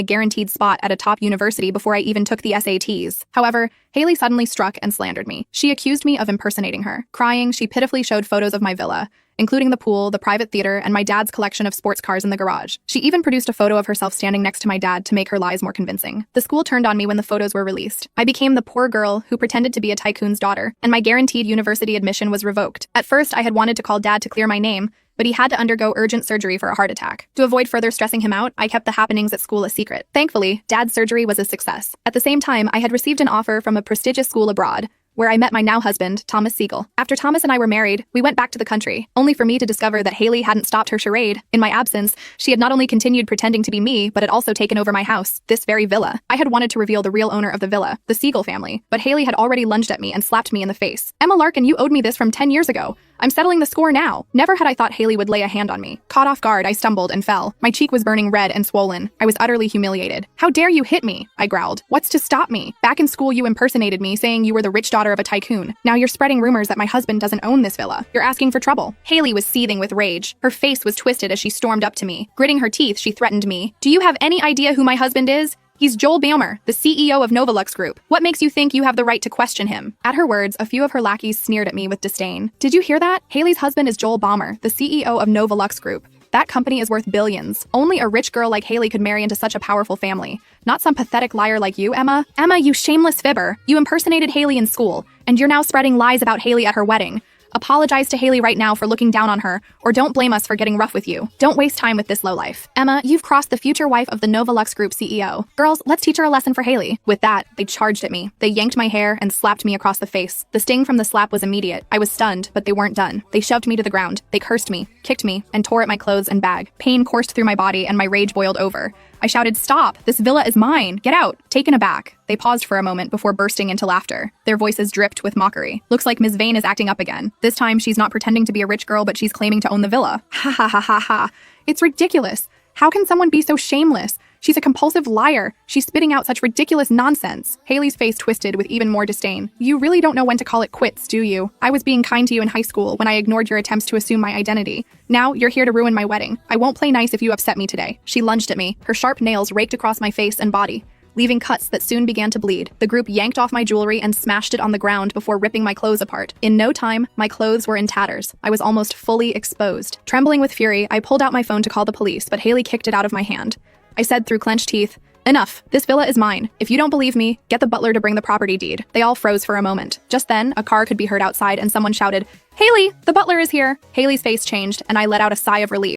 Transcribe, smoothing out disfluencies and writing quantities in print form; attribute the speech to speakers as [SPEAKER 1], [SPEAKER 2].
[SPEAKER 1] a guaranteed spot at a top university before I even took the SATs. However, Haley suddenly struck and slandered me. She accused me of impersonating her. Crying, she pitifully showed photos of my villa, including the pool, the private theater, and my dad's collection of sports cars in the garage. She even produced a photo of herself standing next to my dad to make her lies more convincing. The school turned on me when the photos were released. I became the poor girl who pretended to be a tycoon's daughter, and my guaranteed university admission was revoked. At first, I had wanted to call Dad to clear my name, but he had to undergo urgent surgery for a heart attack. To avoid further stressing him out, I kept the happenings at school a secret. Thankfully, Dad's surgery was a success. At the same time, I had received an offer from a prestigious school abroad, where I met my now husband, Thomas Siegel. After Thomas and I were married, we went back to the country, only for me to discover that Haley hadn't stopped her charade. In my absence, she had not only continued pretending to be me, but had also taken over my house, this very villa. I had wanted to reveal the real owner of the villa, the Siegel family, but Haley had already lunged at me and slapped me in the face. Emma Larkin, you owed me this from 10 years ago. I'm settling the score now. Never had I thought Haley would lay a hand on me. Caught off guard, I stumbled and fell. My cheek was burning red and swollen. I was utterly humiliated. How dare you hit me? I growled. What's to stop me? Back in school, you impersonated me, saying you were the rich daughter of a tycoon. Now you're spreading rumors that my husband doesn't own this villa. You're asking for trouble. Haley was seething with rage. Her face was twisted as she stormed up to me. Gritting her teeth, she threatened me. Do you have any idea who my husband is? He's Joel Baumer, the CEO of Novolux Group. What makes you think you have the right to question him? At her words, a few of her lackeys sneered at me with disdain. Did you hear that? Haley's husband is Joel Baumer, the CEO of Novolux Group. That company is worth billions. Only a rich girl like Haley could marry into such a powerful family. Not some pathetic liar like you, Emma. Emma, you shameless fibber. You impersonated Haley in school, and you're now spreading lies about Haley at her wedding. Apologize to Haley right now for looking down on her, or don't blame us for getting rough with you. Don't waste time with this lowlife. Emma, you've crossed the future wife of the Novolux Group CEO. Girls, let's teach her a lesson for Haley. With that, they charged at me. They yanked my hair and slapped me across the face. The sting from the slap was immediate. I was stunned, but they weren't done. They shoved me to the ground. They cursed me, kicked me, and tore at my clothes and bag. Pain coursed through my body and my rage boiled over. I shouted, "Stop! This villa is mine! Get out!" Taken aback, they paused for a moment before bursting into laughter. Their voices dripped with mockery. Looks like Ms. Vane is acting up again. This time, she's not pretending to be a rich girl, but she's claiming to own the villa. Ha ha ha ha ha. It's ridiculous. How can someone be so shameless? She's a compulsive liar. She's spitting out such ridiculous nonsense. Haley's face twisted with even more disdain. You really don't know when to call it quits, do you? I was being kind to you in high school when I ignored your attempts to assume my identity. Now, you're here to ruin my wedding. I won't play nice if you upset me today. She lunged at me. Her sharp nails raked across my face and body, leaving cuts that soon began to bleed. The group yanked off my jewelry and smashed it on the ground before ripping my clothes apart. In no time, my clothes were in tatters. I was almost fully exposed. Trembling with fury, I pulled out my phone to call the police, but Haley kicked it out of my hand. I said through clenched teeth, "Enough. This villa is mine. If you don't believe me, get the butler to bring the property deed." They all froze for a moment. Just then, a car could be heard outside and someone shouted, "Haley, the butler is here." Haley's face changed, and I let out a sigh of relief.